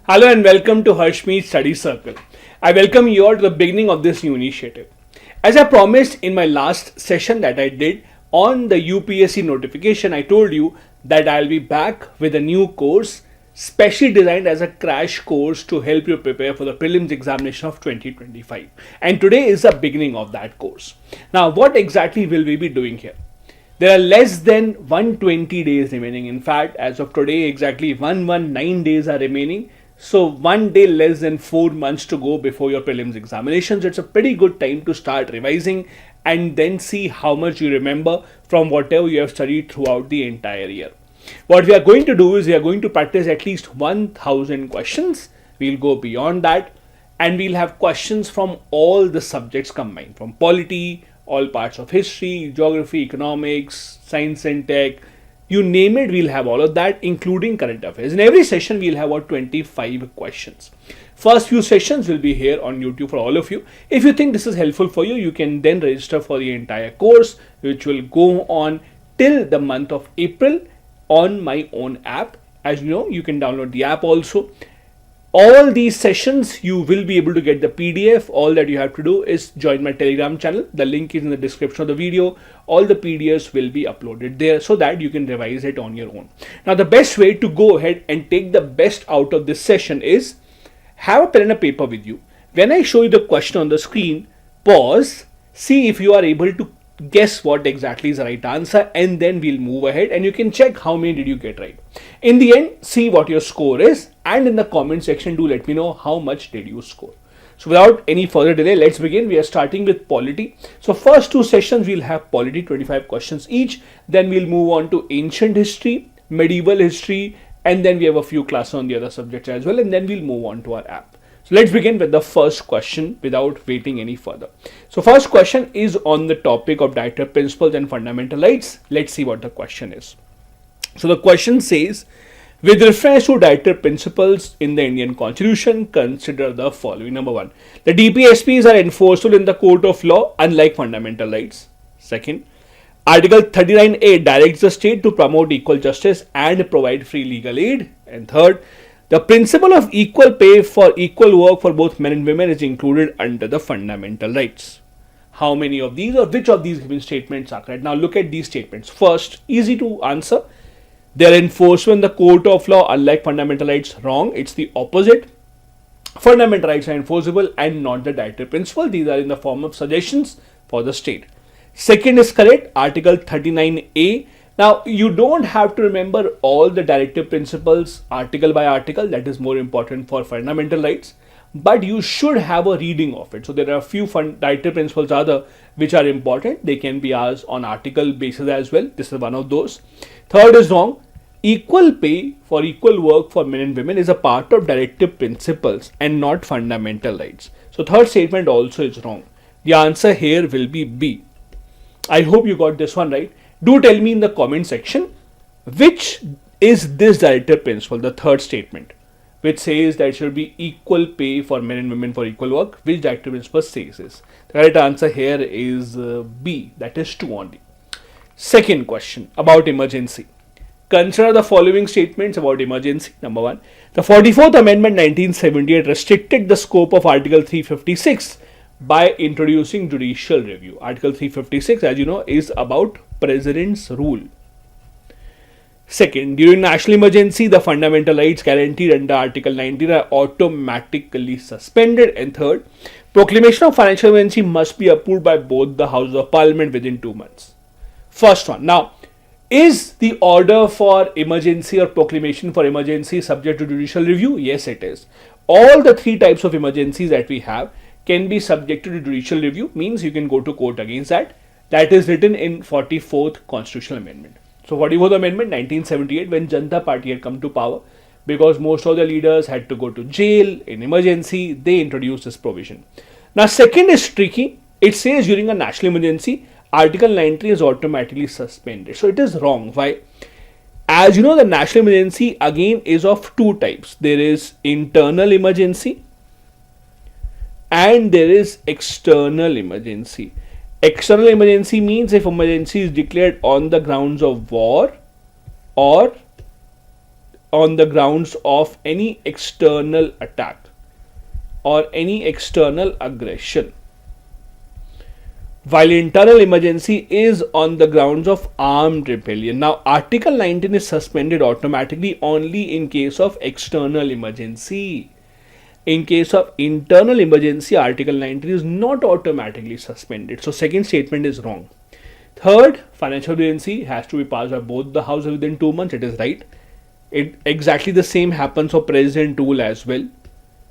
Hello and welcome to Harshmeet Study Circle. I welcome you all to the beginning of this new initiative. As I promised in my last session that I did on the UPSC notification, I told you that I'll be back with a new course specially designed as a crash course to help you prepare for the prelims examination of 2025. And today is the beginning of that course. Now, what exactly will we be doing here? There are less than 120 days remaining. In fact, as of today, exactly 119 days are remaining. So 1 day less than 4 months to go before your prelims examinations. It's a pretty good time to start revising and then see how much you remember from whatever you have studied throughout the entire year. What we are going to do is we are going to practice at least 1000 questions. We'll go beyond that and we'll have questions from all the subjects combined, from polity, all parts of history, geography, economics, science and tech. You name it, we'll have all of that, including current affairs. In every session, we'll have about 25 questions. First few sessions will be here on YouTube for all of you. If you think this is helpful for you, you can then register for the entire course, which will go on till the month of April on my own app. As you know, you can download the app also. All these sessions, you will be able to get the PDF. All that you have to do is join my Telegram channel. The link is in the description of the video. All the PDFs will be uploaded there so that you can revise it on your own. Now, the best way to go ahead and take the best out of this session is have a pen and a paper with you. When I show you the question on the screen, pause, see if you are able to guess what exactly is the right answer, and then we'll move ahead and you can check how many did you get right. In the end, see what your score is, and in the comment section do let me know how much did you score. So without any further delay, let's begin. We are starting with polity. So first two sessions we'll have polity, 25 questions each. Then we'll move on to ancient history, medieval history, and then we have a few classes on the other subjects as well, and then we'll move on to our app. So let's begin with the first question without waiting any further. So first question is on the topic of directive principles and fundamental rights. Let's see what the question is. So the question says, with reference to directive principles in the Indian Constitution, consider the following. Number one, the DPSPs are enforceable in the court of law, unlike fundamental rights. Second, Article 39A directs the state to promote equal justice and provide free legal aid. And third, the principle of equal pay for equal work for both men and women is included under the fundamental rights. How many of these or which of these given statements are correct? Now look at these statements. First, easy to answer. They are enforceable in the court of law, unlike fundamental rights. Wrong. It's the opposite. Fundamental rights are enforceable and not the directive principle. These are in the form of suggestions for the state. Second is correct. Article 39A. Now, you don't have to remember all the directive principles article by article. That is more important for fundamental rights. But you should have a reading of it. So there are a few directive principles other which are important. They can be asked on article basis as well. This is one of those. Third is wrong. Equal pay for equal work for men and women is a part of directive principles and not fundamental rights. So third statement also is wrong. The answer here will be B. I hope you got this one right. Do tell me in the comment section which is this directive principle, the third statement, which says that it should be equal pay for men and women for equal work. Which directive principle says this? The correct answer here is B, that is 2 only. Second question about emergency. Consider the following statements about emergency. Number one, the 44th Amendment 1978 restricted the scope of Article 356 by introducing judicial review. Article 356, as you know, is about President's rule. Second, during national emergency, the fundamental rights guaranteed under Article 19 are automatically suspended. And third, proclamation of financial emergency must be approved by both the Houses of Parliament within 2 months. First one. Now, is the order for emergency or proclamation for emergency subject to judicial review? Yes, it is. All the 3 types of emergencies that we have can be subjected to judicial review, means you can go to court against that. That is written in 44th Constitutional Amendment. So 44th Amendment 1978, when Janata Party had come to power, because most of the leaders had to go to jail in emergency, they introduced this provision. Now second is tricky. It says during a national emergency, Article 19 is automatically suspended. So it is wrong. Why? As you know, the national emergency again is of 2 types. There is internal emergency and there is external emergency. External emergency means if emergency is declared on the grounds of war or on the grounds of any external attack or any external aggression, while internal emergency is on the grounds of armed rebellion. Now, Article 19 is suspended automatically only in case of external emergency. In case of internal emergency, Article 19 is not automatically suspended. So, second statement is wrong. Third, financial emergency has to be passed by both the houses within 2 months. It is right. Exactly the same happens for president rule as well.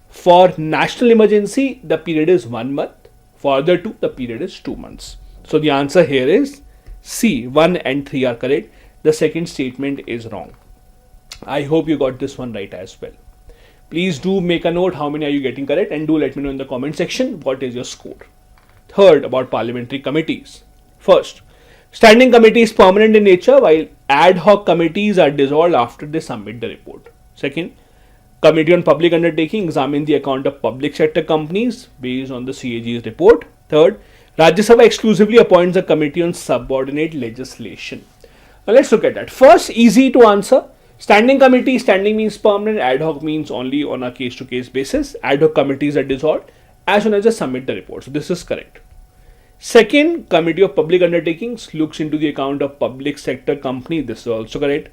For national emergency, the period is 1 month. For other two, the period is 2 months. So the answer here is C. 1 and 3 are correct. The second statement is wrong. I hope you got this one right as well. Please do make a note how many are you getting correct, and do let me know in the comment section what is your score. Third, about parliamentary committees. First, standing committee is permanent in nature, while ad hoc committees are dissolved after they submit the report. Second, Committee on Public Undertaking examine the account of public sector companies based on the CAG's report. Third, Rajya Sabha exclusively appoints a committee on subordinate legislation. Now let's look at that. First, easy to answer. Standing committee, standing means permanent, ad hoc means only on a case-to-case basis. Ad hoc committees are dissolved as soon as they submit the report. So this is correct. Second, Committee of Public Undertakings looks into the account of public sector company. This is also correct.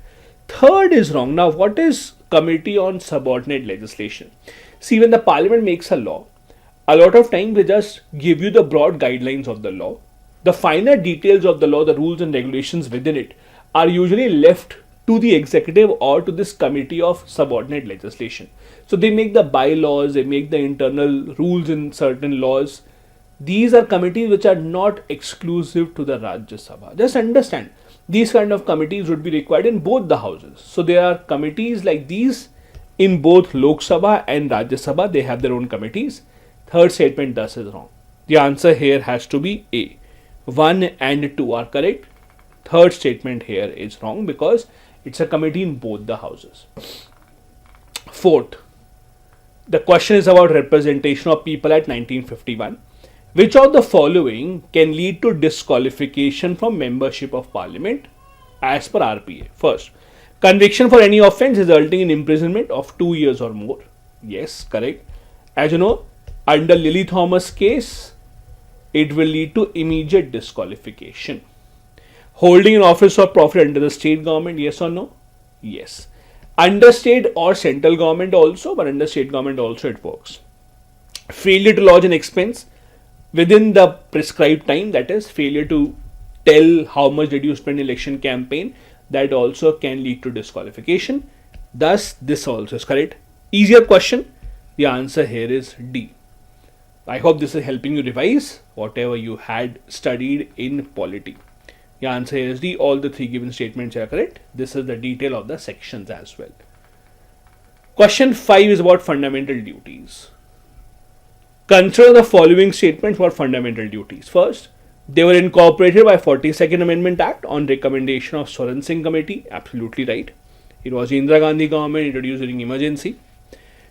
Third is wrong. Now, what is Committee on Subordinate Legislation? See, when the Parliament makes a law, a lot of times they just give you the broad guidelines of the law. The finer details of the law, the rules and regulations within it, are usually left to the executive or to this Committee of Subordinate Legislation. So they make the bylaws, they make the internal rules in certain laws. These are committees which are not exclusive to the Rajya Sabha. Just understand, these kind of committees would be required in both the houses. So there are committees like these in both Lok Sabha and Rajya Sabha. They have their own committees. Third statement thus is wrong. The answer here has to be A. 1 and 2 are correct. Third statement here is wrong because it's a committee in both the houses. Fourth, the question is about representation of people at 1951. Which of the following can lead to disqualification from membership of parliament as per RPA? First, conviction for any offence resulting in imprisonment of 2 years or more. Yes, correct. As you know, under Lily Thomas case, it will lead to immediate disqualification. Holding an office or profit under the state government, yes or no? Yes. Under state or central government also, but under state government also it works. Failure to lodge an expense within the prescribed time, that is failure to tell how much did you spend in election campaign, that also can lead to disqualification. Thus, this also is correct. Easier question. The answer here is D. I hope this is helping you revise whatever you had studied in polity. The answer here is D. All the three given statements are correct. This is the detail of the sections as well. Question 5 is about fundamental duties. Consider the following statements for fundamental duties. First, they were incorporated by 42nd Amendment Act on recommendation of Swaran Singh Committee. Absolutely right. It was Indira Gandhi government introduced during emergency.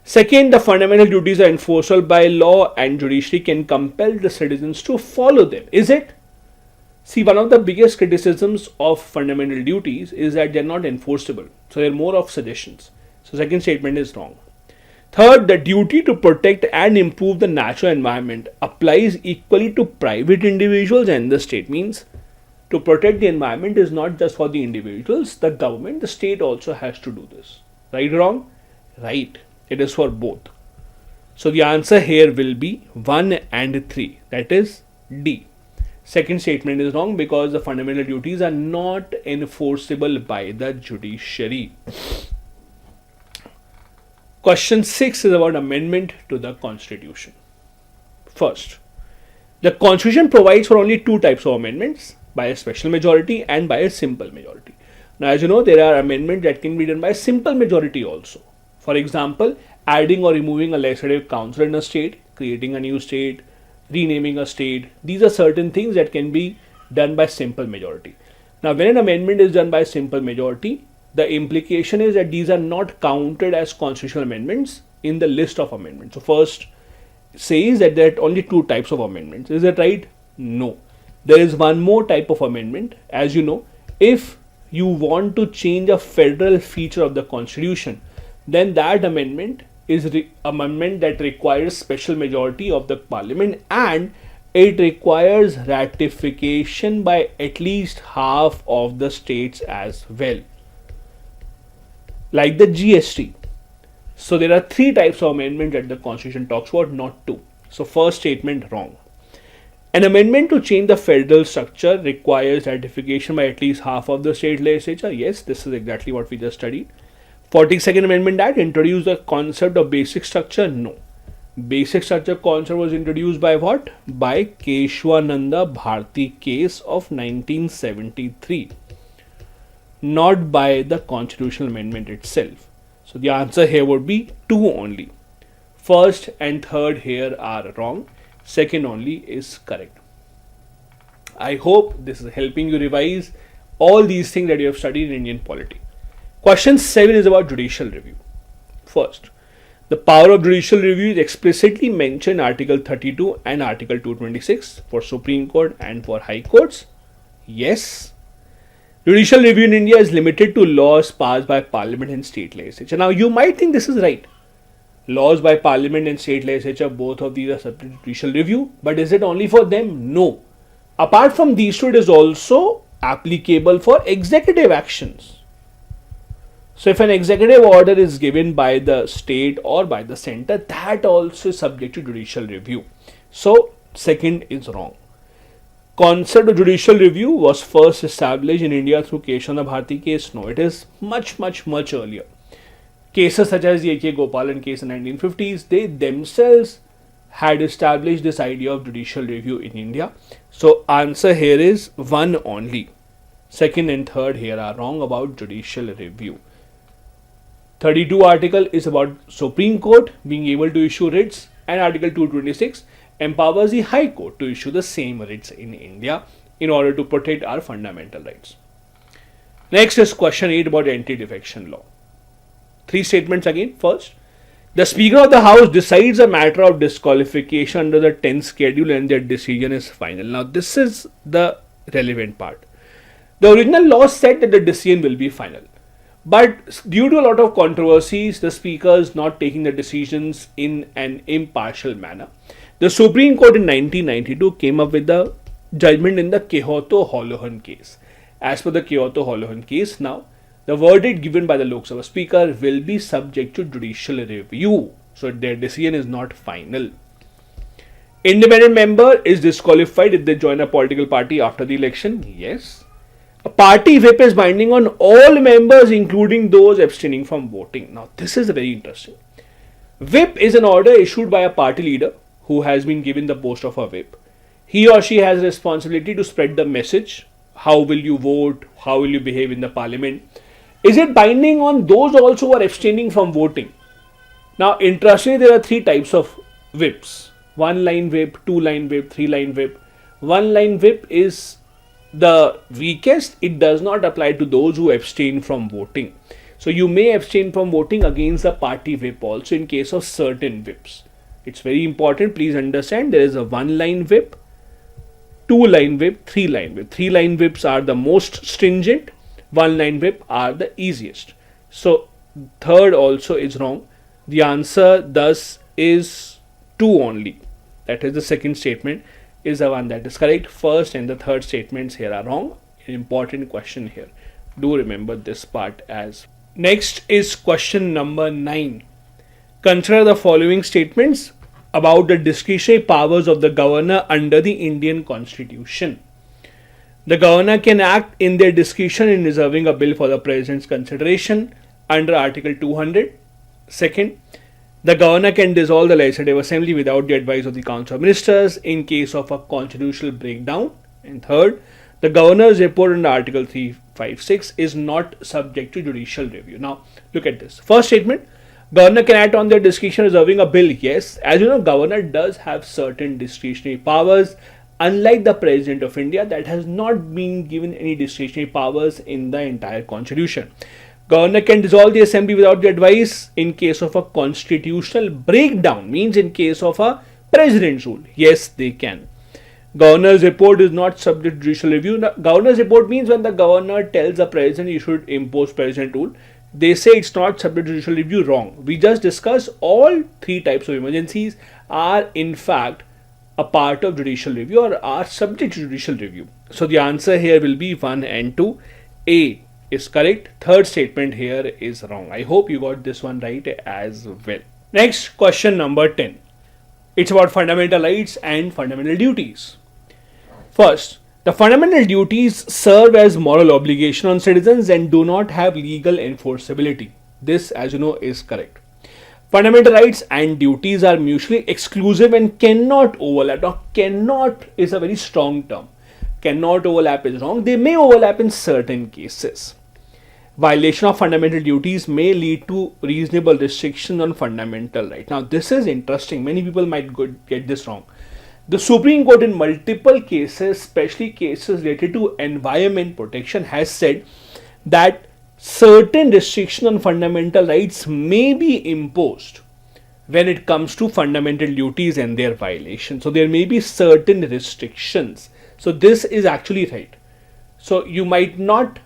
Second, the fundamental duties are enforceable by law and judiciary can compel the citizens to follow them. Is it? See, one of the biggest criticisms of fundamental duties is that they are not enforceable. So they are more of suggestions. So second statement is wrong. Third, the duty to protect and improve the natural environment applies equally to private individuals and the state. Means to protect the environment is not just for the individuals, the government, the state also has to do this. Right or wrong? Right. It is for both. So the answer here will be 1 and 3. That is D. Second statement is wrong because the fundamental duties are not enforceable by the judiciary. Question 6 is about amendment to the Constitution. First, the Constitution provides for only two types of amendments, by a special majority and by a simple majority. Now, as you know, there are amendments that can be done by a simple majority also. For example, adding or removing a legislative council in a state, creating a new state, renaming a state. These are certain things that can be done by simple majority. Now, when an amendment is done by simple majority, the implication is that these are not counted as constitutional amendments in the list of amendments. So first says that there are only two types of amendments. Is that right? No. There is one more type of amendment. As you know, if you want to change a federal feature of the constitution, then that amendment is amendment that requires special majority of the parliament, and it requires ratification by at least half of the states as well, like the GST. So there are three types of amendment that the constitution talks about, not two. So first statement wrong. An amendment to change the federal structure requires ratification by at least half of the state legislature. Yes, this is exactly what we just studied. 42nd Amendment Act introduced the concept of basic structure. No. Basic structure concept was introduced by what? By Keshwananda Bharti case of 1973. Not by the constitutional amendment itself. So the answer here would be 2 only. First and third here are wrong. Second only is correct. I hope this is helping you revise all these things that you have studied in Indian polity. Question 7 is about judicial review. First, the power of judicial review is explicitly mentioned in Article 32 and Article 226 for Supreme Court and for High Courts. Yes. Judicial review in India is limited to laws passed by Parliament and state legislature. Now, you might think this is right. Laws by Parliament and state legislature, both of these are subject to judicial review. But is it only for them? No. Apart from these two, it is also applicable for executive actions. So if an executive order is given by the state or by the center, that also is subject to judicial review. So second is wrong. Concept of judicial review was first established in India through Keshwananda Bharti case. No, it is much earlier. Cases such as the A.K. Gopalan case in 1950s, they themselves had established this idea of judicial review in India. So answer here is 1 only. Second and third here are wrong about judicial review. 32 article is about Supreme Court being able to issue writs, and Article 226 empowers the High Court to issue the same writs in India in order to protect our fundamental rights. Next is question 8 about anti-defection law. 3 statements again. First, the Speaker of the House decides a matter of disqualification under the 10th schedule and their decision is final. Now, this is the relevant part. The original law said that the decision will be final. But due to a lot of controversies, the Speaker is not taking the decisions in an impartial manner. The Supreme Court in 1992 came up with the judgment in the Kehoto-Holohan case. As per the Kehoto-Holohan case, now, the verdict given by the Lok Sabha Speaker will be subject to judicial review. So their decision is not final. Independent member is disqualified if they join a political party after the election. Yes. A party whip is binding on all members, including those abstaining from voting. Now, this is very interesting. Whip is an order issued by a party leader who has been given the post of a whip. He or she has a responsibility to spread the message. How will you vote? How will you behave in the parliament? Is it binding on those also who are abstaining from voting? Now, interestingly, there are 3 types of whips. 1-line whip, 2-line whip, 3-line whip. 1-line whip is the weakest. It does not apply to those who abstain from voting. So you may abstain from voting against the party whip also in case of certain whips. It's very important. Please understand there is a 1-line whip, 2-line whip, 3-line whip. 3-line whips are the most stringent. 1-line whip are the easiest. So third also is wrong. The answer thus is 2 only. That is the second statement is the one that is correct. First and the third statements here are wrong. An important question here. Do remember this part as. Next is question number 9. Consider the following statements about the discretionary powers of the governor under the Indian Constitution. The governor can act in their discretion in reserving a bill for the president's consideration under Article 200. Second, the governor can dissolve the legislative assembly without the advice of the Council of Ministers in case of a constitutional breakdown. And third, the governor's report under Article 356 is not subject to judicial review. Now, look at this. First statement, governor can act on their discretion reserving a bill. Yes, as you know, governor does have certain discretionary powers. Unlike the President of India, that has not been given any discretionary powers in the entire constitution. Governor can dissolve the assembly without the advice in case of a constitutional breakdown, means in case of a president's rule. Yes, they can. Governor's report is not subject to judicial review. Now, governor's report means when the governor tells the president you should impose president rule, they say it's not subject to judicial review. Wrong. We just discussed all three types of emergencies are in fact a part of judicial review or are subject to judicial review. So the answer here will be 1 and 2. A is correct. Third statement here is wrong. I hope you got this one right as well. Next, question number 10. It's about fundamental rights and fundamental duties. First, the fundamental duties serve as moral obligation on citizens and do not have legal enforceability. This, as you know, is correct. Fundamental rights and duties are mutually exclusive and cannot overlap. Now, cannot is a very strong term. Cannot overlap is wrong. They may overlap in certain cases. Violation of fundamental duties may lead to reasonable restrictions on fundamental rights. Now, this is interesting. Many people might get this wrong. The Supreme Court in multiple cases, especially cases related to environment protection, has said that certain restrictions on fundamental rights may be imposed when it comes to fundamental duties and their violation. So there may be certain restrictions. So this is actually right. So you might not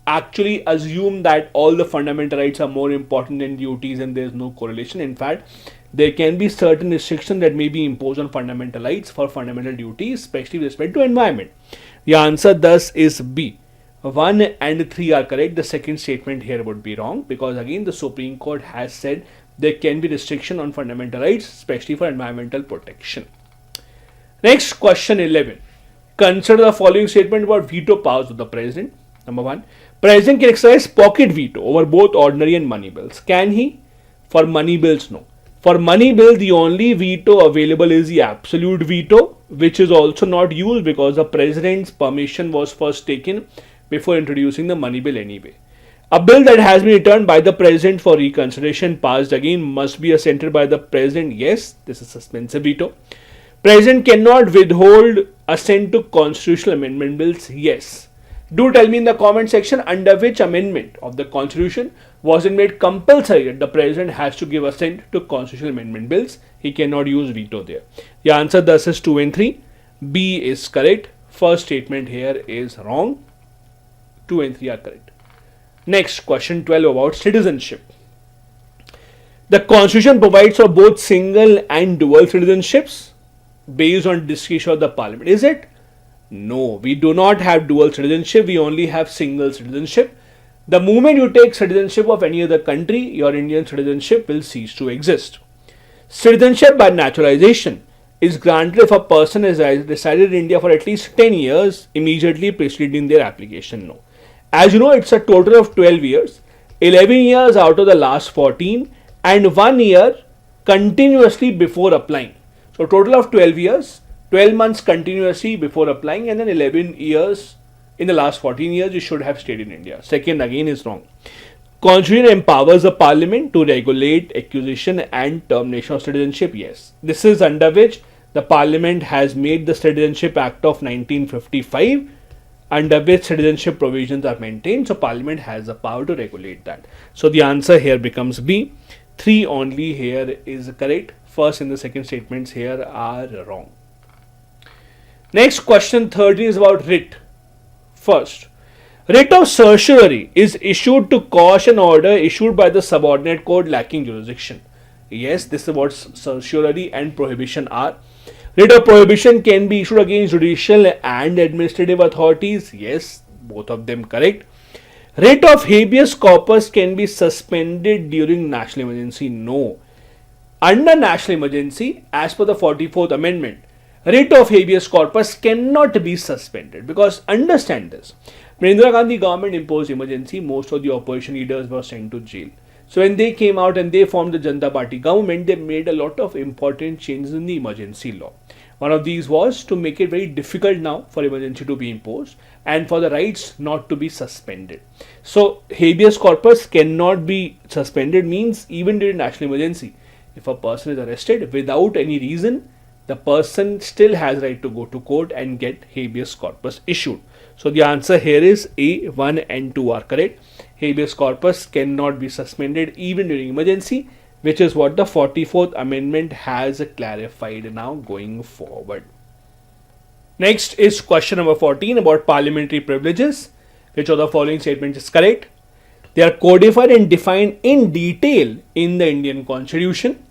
actually assume that all the fundamental rights are more important than duties and there is no correlation. In fact, there can be certain restrictions that may be imposed on fundamental rights for fundamental duties, especially with respect to environment. The answer thus is B. 1 and 3 are correct. The second statement here would be wrong because again the Supreme Court has said there can be restriction on fundamental rights, especially for environmental protection. Next, question 11. Consider the following statement about veto powers of the President. Number 1. President can exercise pocket veto over both ordinary and money bills. Can he? For money bills, no. For money bill, the only veto available is the absolute veto, which is also not used because the President's permission was first taken before introducing the money bill anyway. A bill that has been returned by the President for reconsideration passed again must be assented by the President. Yes, this is suspensive veto. President cannot withhold assent to constitutional amendment bills. Yes. Do tell me in the comment section under which amendment of the Constitution was it made compulsory that the President has to give assent to constitutional amendment bills. He cannot use veto there. The answer thus is 2 and 3. B is correct. First statement here is wrong. 2 and 3 are correct. Next, question 12 about citizenship. The Constitution provides for both single and dual citizenships based on discretion of the Parliament. Is it? No, we do not have dual citizenship. We only have single citizenship. The moment you take citizenship of any other country, your Indian citizenship will cease to exist. Citizenship by naturalization is granted if a person has resided in India for at least 10 years immediately preceding their application. No. As you know, it's a total of 12 years, 11 years out of the last 14 and 1 year continuously before applying. So total of 12 years, 12 months continuously before applying and then 11 years in the last 14 years you should have stayed in India. Second again is wrong. Constitution empowers the Parliament to regulate acquisition and termination of citizenship. Yes. This is under which the Parliament has made the Citizenship Act of 1955 under which citizenship provisions are maintained. So Parliament has the power to regulate that. So the answer here becomes B. 3 only here is correct. First and the second statements here are wrong. Next, question 13 is about writ. First, writ of certiorari is issued to quash an order issued by the subordinate court lacking jurisdiction. Yes, this is what certiorari and prohibition are. Writ of prohibition can be issued against judicial and administrative authorities. Yes, both of them correct. Writ of habeas corpus can be suspended during national emergency. No. Under national emergency, as per the 44th Amendment, writ of habeas corpus cannot be suspended because understand this. When Indira Gandhi government imposed emergency, most of the opposition leaders were sent to jail. So when they came out and they formed the Janata Party government, they made a lot of important changes in the emergency law. One of these was to make it very difficult now for emergency to be imposed and for the rights not to be suspended. So habeas corpus cannot be suspended means even during national emergency, if a person is arrested without any reason, the person still has right to go to court and get habeas corpus issued. So the answer here is A, 1 and 2 are correct. Habeas corpus cannot be suspended even during emergency, which is what the 44th Amendment has clarified now going forward. Next is question number 14 about parliamentary privileges. Which of the following statements is correct? They are codified and defined in detail in the Indian Constitution.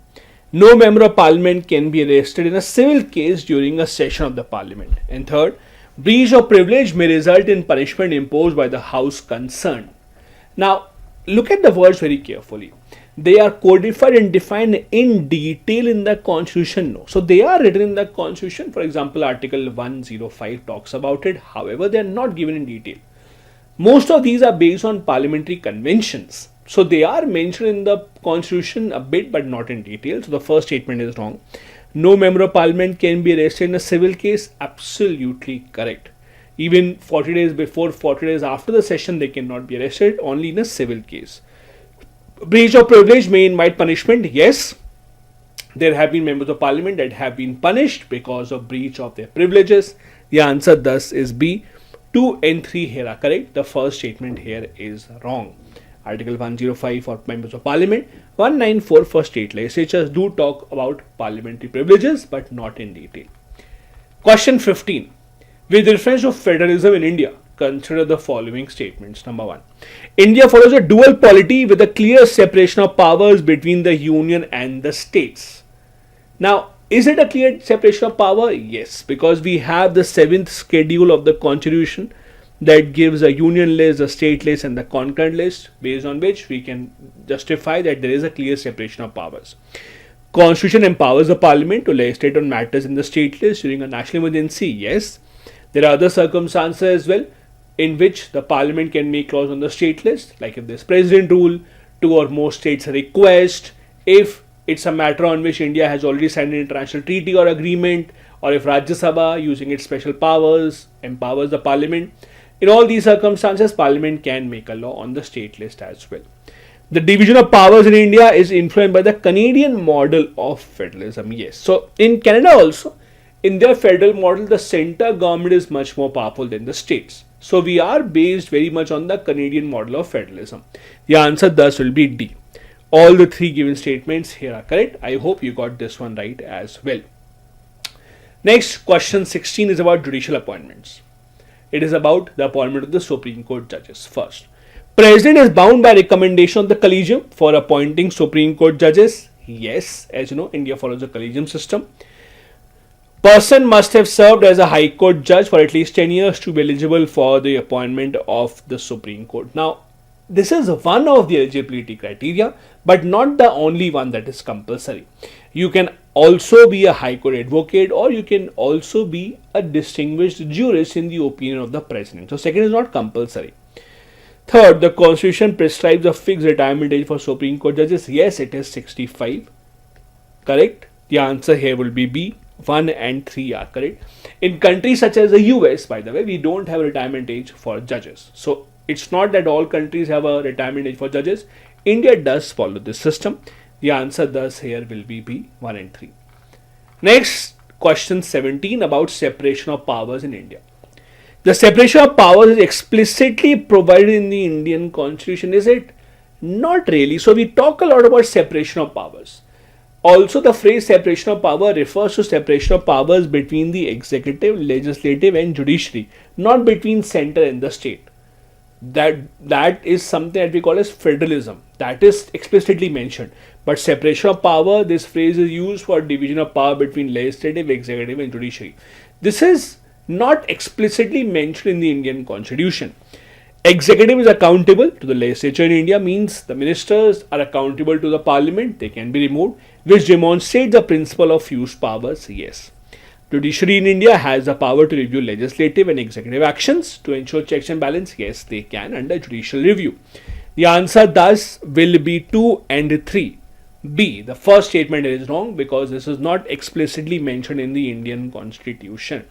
No member of parliament can be arrested in a civil case during a session of the parliament. And third, breach of privilege may result in punishment imposed by the house concerned. Now, look at the words very carefully. They are codified and defined in detail in the Constitution. No. So, they are written in the Constitution. For example, Article 105 talks about it. However, they are not given in detail. Most of these are based on parliamentary conventions. So they are mentioned in the Constitution a bit but not in detail. So the first statement is wrong. No member of parliament can be arrested in a civil case. Absolutely correct. Even 40 days before, 40 days after the session, they cannot be arrested, only in a civil case. Breach of privilege may invite punishment. Yes, there have been members of parliament that have been punished because of breach of their privileges. The answer thus is B. 2 and 3 here are correct. The first statement here is wrong. Article 105 for members of parliament, 194 for state legislatures do talk about parliamentary privileges but not in detail. Question 15. With reference to federalism in India, consider the following statements. Number 1. India follows a dual polity with a clear separation of powers between the union and the states. Now, is it a clear separation of power? Yes, because we have the 7th schedule of the Constitution that gives a union list, a state list and the concurrent list, based on which we can justify that there is a clear separation of powers. Constitution empowers the parliament to legislate on matters in the state list during a national emergency. Yes, there are other circumstances as well in which the parliament can make laws on the state list, like if there's president rule, 2 or more states request, if it's a matter on which India has already signed an international treaty or agreement, or if Rajya Sabha, using its special powers, empowers the parliament. In all these circumstances, parliament can make a law on the state list as well. The division of powers in India is influenced by the Canadian model of federalism. Yes. So, in Canada also, in their federal model, the center government is much more powerful than the states. So, we are based very much on the Canadian model of federalism. The answer thus will be D. All the 3 given statements here are correct. I hope you got this one right as well. Next, question 16 is about judicial appointments. It is about the appointment of the Supreme Court judges. First, President is bound by recommendation of the Collegium for appointing Supreme Court judges. Yes, as you know, India follows a Collegium system. Person must have served as a High Court judge for at least 10 years to be eligible for the appointment of the Supreme Court. Now, this is one of the eligibility criteria, but not the only one that is compulsory. You can also be a High Court advocate, or you can also be a distinguished jurist in the opinion of the President. So, second is not compulsory. Third, the Constitution prescribes a fixed retirement age for Supreme Court judges. Yes, it is 65. Correct. The answer here will be B. 1 and 3 are correct. In countries such as the US, by the way, we don't have a retirement age for judges. So, it's not that all countries have a retirement age for judges. India does follow this system. The answer thus here will be B, 1 and 3. Next, question 17 about separation of powers in India. The separation of powers is explicitly provided in the Indian Constitution, is it? Not really. So, we talk a lot about separation of powers. Also, the phrase separation of power refers to separation of powers between the executive, legislative and judiciary, not between center and the state. That is something that we call as federalism. That is explicitly mentioned. But separation of power, this phrase is used for division of power between legislative, executive and judiciary. This is not explicitly mentioned in the Indian Constitution. Executive is accountable to the legislature in India, means the ministers are accountable to the parliament, they can be removed, which demonstrates the principle of fused powers. Yes. Judiciary in India has the power to review legislative and executive actions to ensure checks and balance. Yes, they can under judicial review. The answer thus will be 2 and 3. B. The first statement is wrong because this is not explicitly mentioned in the Indian Constitution.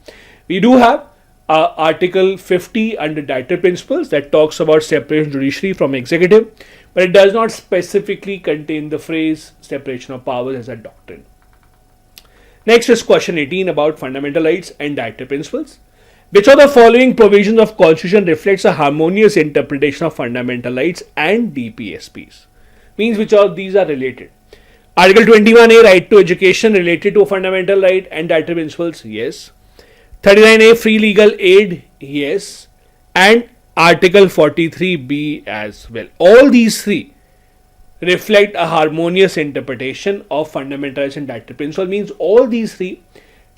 We do have Article 50 under Directive Principles that talks about separation of judiciary from executive, but it does not specifically contain the phrase separation of powers as a doctrine. Next is question 18 about fundamental rights and directive principles. Which of the following provisions of Constitution reflects a harmonious interpretation of fundamental rights and DPSPs? Means which of these are related? Article 21A, right to education, related to a fundamental right and directive principles? Yes. 39A free legal aid, yes, and Article 43B as well. All these three reflect a harmonious interpretation of fundamental rights and directive principle. Means all these three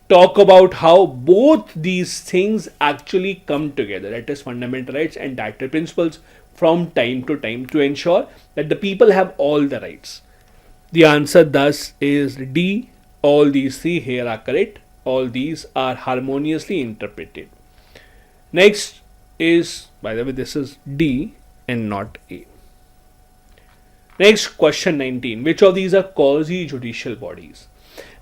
talk about how both these things actually come together, that is fundamental rights and directive principles, from time to time to ensure that the people have all the rights. The answer thus is D. All these three here are correct. All these are harmoniously interpreted. Next is, by the way, this is D and not A. Next, question 19. Which of these are quasi-judicial bodies?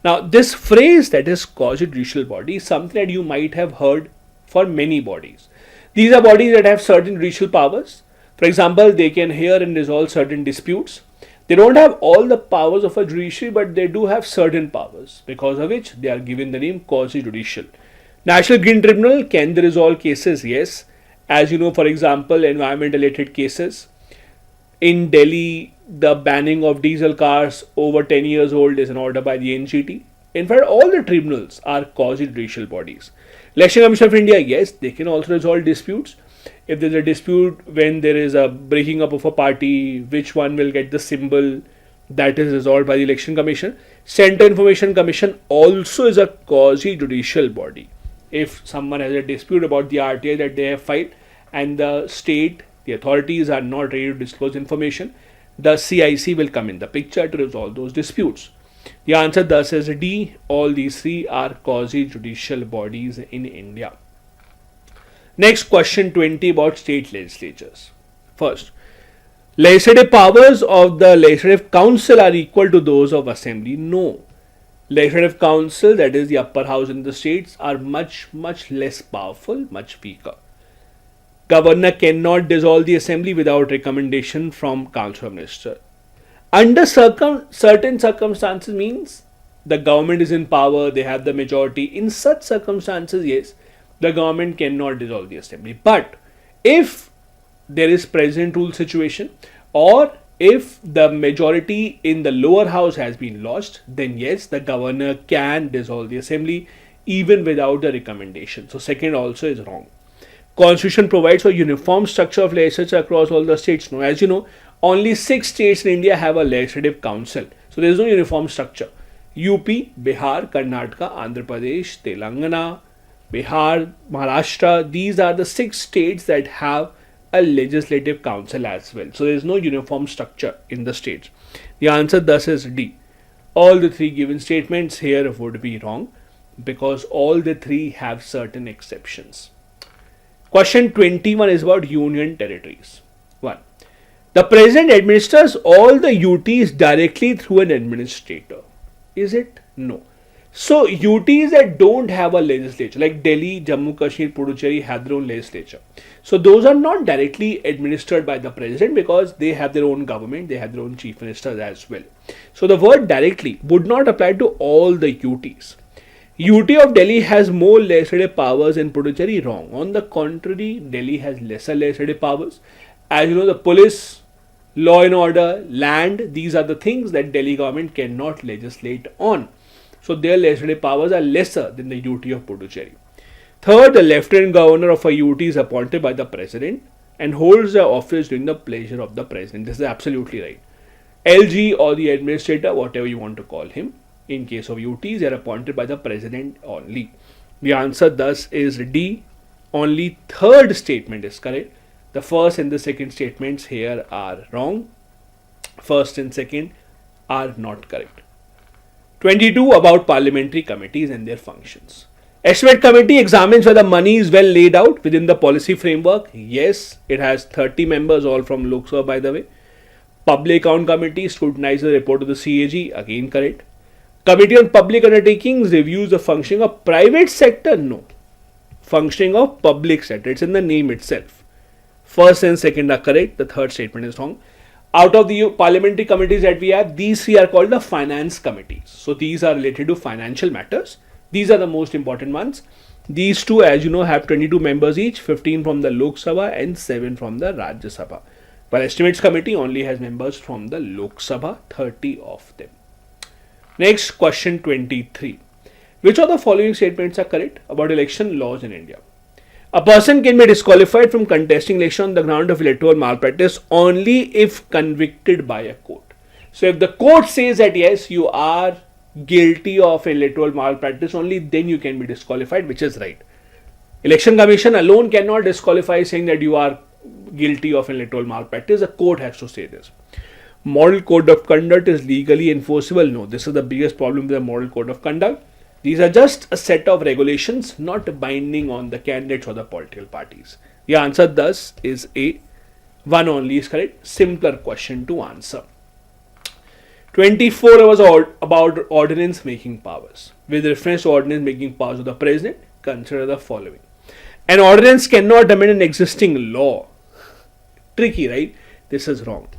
Now, this phrase, that is quasi-judicial body, is something that you might have heard for many bodies. These are bodies that have certain judicial powers. For example, they can hear and resolve certain disputes. They don't have all the powers of a judiciary, but they do have certain powers, because of which they are given the name quasi-judicial. National Green Tribunal, can they resolve cases? Yes. As you know, for example, environment related cases. In Delhi, the banning of diesel cars over 10 years old is an order by the NGT. In fact, all the tribunals are quasi-judicial bodies. Election Commission of India, yes, they can also resolve disputes. If there is a dispute when there is a breaking up of a party, which one will get the symbol, that is resolved by the Election Commission. Central Information Commission also is a quasi-judicial body. If someone has a dispute about the RTI that they have filed and the state, the authorities are not ready to disclose information, the CIC will come in the picture to resolve those disputes. The answer thus is D. All these three are quasi-judicial bodies in India. Next, question 20 about state legislatures. First, legislative powers of the Legislative Council are equal to those of Assembly. No. Legislative Council, that is the upper house in the states, are much less powerful, much weaker. Governor cannot dissolve the Assembly without recommendation from Council of Ministers. Under certain circumstances, means the government is in power, they have the majority. In such circumstances, yes, the government cannot dissolve the Assembly. But if there is president rule situation, or if the majority in the lower house has been lost, then yes, the governor can dissolve the Assembly even without the recommendation. So second also is wrong. Constitution provides for uniform structure of legislature across all the states. No, as you know, only 6 states in India have a legislative council. So there is no uniform structure. UP, Bihar, Karnataka, Andhra Pradesh, Telangana, Bihar, Maharashtra, these are the 6 states that have a legislative council as well. So there is no uniform structure in the states. The answer thus is D. All the 3 given statements here would be wrong, because all the 3 have certain exceptions. Question 21 is about union territories. 1. The president administers all the UTs directly through an administrator. Is it? No. So UTs that don't have a legislature, like Delhi, Jammu, Kashmir, Puducherry, have their own legislature. So those are not directly administered by the president, because they have their own government, they have their own chief ministers as well. So the word directly would not apply to all the UTs. UT of Delhi has more legislative powers than Puducherry. Wrong. On the contrary, Delhi has lesser legislative powers. As you know, the police, law and order, land, these are the things that Delhi government cannot legislate on. So their legislative powers are lesser than the UT of Puducherry. Third, the lieutenant governor of a UT is appointed by the president and holds the office during the pleasure of the president. This is absolutely right. LG or the administrator, whatever you want to call him, in case of UTs, they are appointed by the president only. The answer thus is D. Only third statement is correct. The first and the second statements here are wrong. First and second are not correct. 22 about parliamentary committees and their functions. Estimate committee examines whether money is well laid out within the policy framework. Yes, it has 30 members, all from Lok Sabha, by the way. Public account committee scrutinizes the report of the CAG. Again correct. Committee on Public Undertakings reviews the functioning of private sector. No. Functioning of public sector. It's in the name itself. First and second are correct. The third statement is wrong. Out of the parliamentary committees that we have, these 3 are called the finance committees. So these are related to financial matters. These are the most important ones. These 2, as you know, have 22 members each, 15 from the Lok Sabha and 7 from the Rajya Sabha. While Estimates Committee only has members from the Lok Sabha, 30 of them. Next, question 23. Which of the following statements are correct about election laws in India? A person can be disqualified from contesting election on the ground of electoral malpractice only if convicted by a court. So if the court says that yes, you are guilty of electoral malpractice, only then you can be disqualified, which is right. Election Commission alone cannot disqualify saying that you are guilty of electoral malpractice. The court has to say this. Model code of conduct is legally enforceable. No, this is the biggest problem with the model code of conduct. These are just a set of regulations not binding on the candidates or the political parties. The answer thus is A. One only is correct. Simpler question to answer. 24 was about ordinance making powers. With reference to ordinance making powers of the president, consider the following. An ordinance cannot amend an existing law. Tricky, right? This is wrong.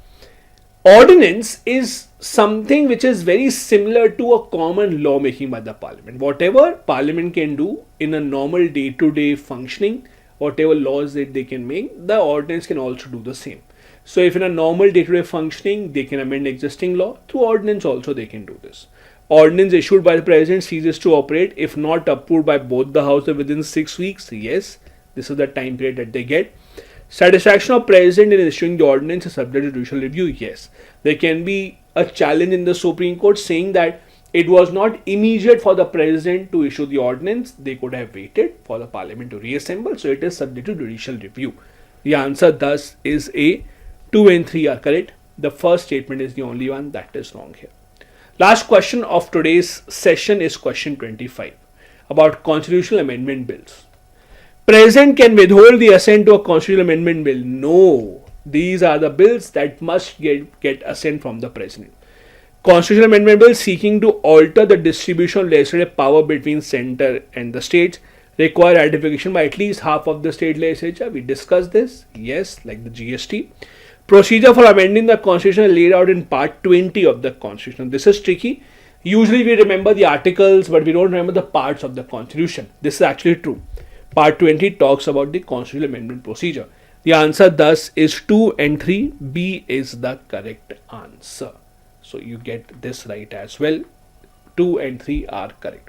Ordinance is something which is very similar to a common law making by the parliament. Whatever parliament can do in a normal day-to-day functioning, whatever laws that they can make, the ordinance can also do the same. So if in a normal day-to-day functioning, they can amend existing law, through ordinance also they can do this. Ordinance issued by the president ceases to operate if not approved by both the houses within 6 weeks. Yes, this is the time period that they get. Satisfaction of president in issuing the ordinance is subject to judicial review. Yes, there can be a challenge in the Supreme Court saying that it was not immediate for the president to issue the ordinance. They could have waited for the parliament to reassemble. So it is subject to judicial review. The answer thus is A. 2 and 3 are correct. The first statement is the only one that is wrong here. Last question of today's session is question 25 about constitutional amendment bills. President can withhold the assent to a constitutional amendment bill. No, these are the bills that must get assent from the president. Constitutional amendment bill seeking to alter the distribution of legislative power between center and the states require ratification by at least half of the state legislature. We discussed this. Yes, like the GST. Procedure for amending the constitution laid out in part 20 of the constitution. This is tricky. Usually we remember the articles, but we don't remember the parts of the constitution. This is actually true. Part 20 talks about the constitutional amendment procedure. The answer thus is 2 and 3. B is the correct answer. So you get this right as well. 2 and 3 are correct.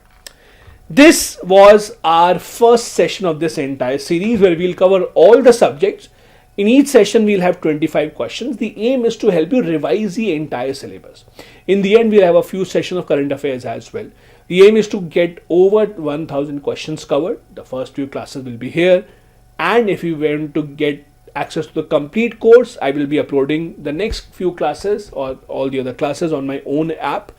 This was our first session of this entire series where we'll cover all the subjects. In each session, we'll have 25 questions. The aim is to help you revise the entire syllabus. In the end, we'll have a few sessions of current affairs as well. The aim is to get over 1000 questions covered. The first few classes will be here. And if you want to get access to the complete course, I will be uploading the next few classes or all the other classes on my own app.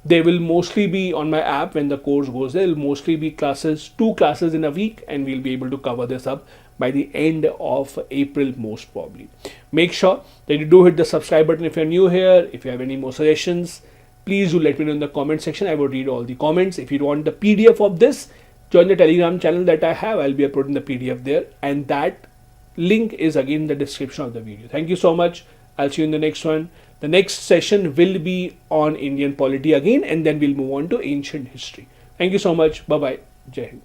They will mostly be on my app when the course goes there. It will mostly be classes, 2 classes in a week, and we'll be able to cover this up by the end of April most probably. Make sure that you do hit the subscribe button if you're new here. If you have any more suggestions, please do let me know in the comment section. I will read all the comments. If you want the PDF of this, join the Telegram channel that I have. I'll be uploading the PDF there, and that link is again in the description of the video. Thank you so much. I'll see you in the next one. The next session will be on Indian polity again, and then we'll move on to ancient history. Thank you so much. Bye-bye. Jai Hind.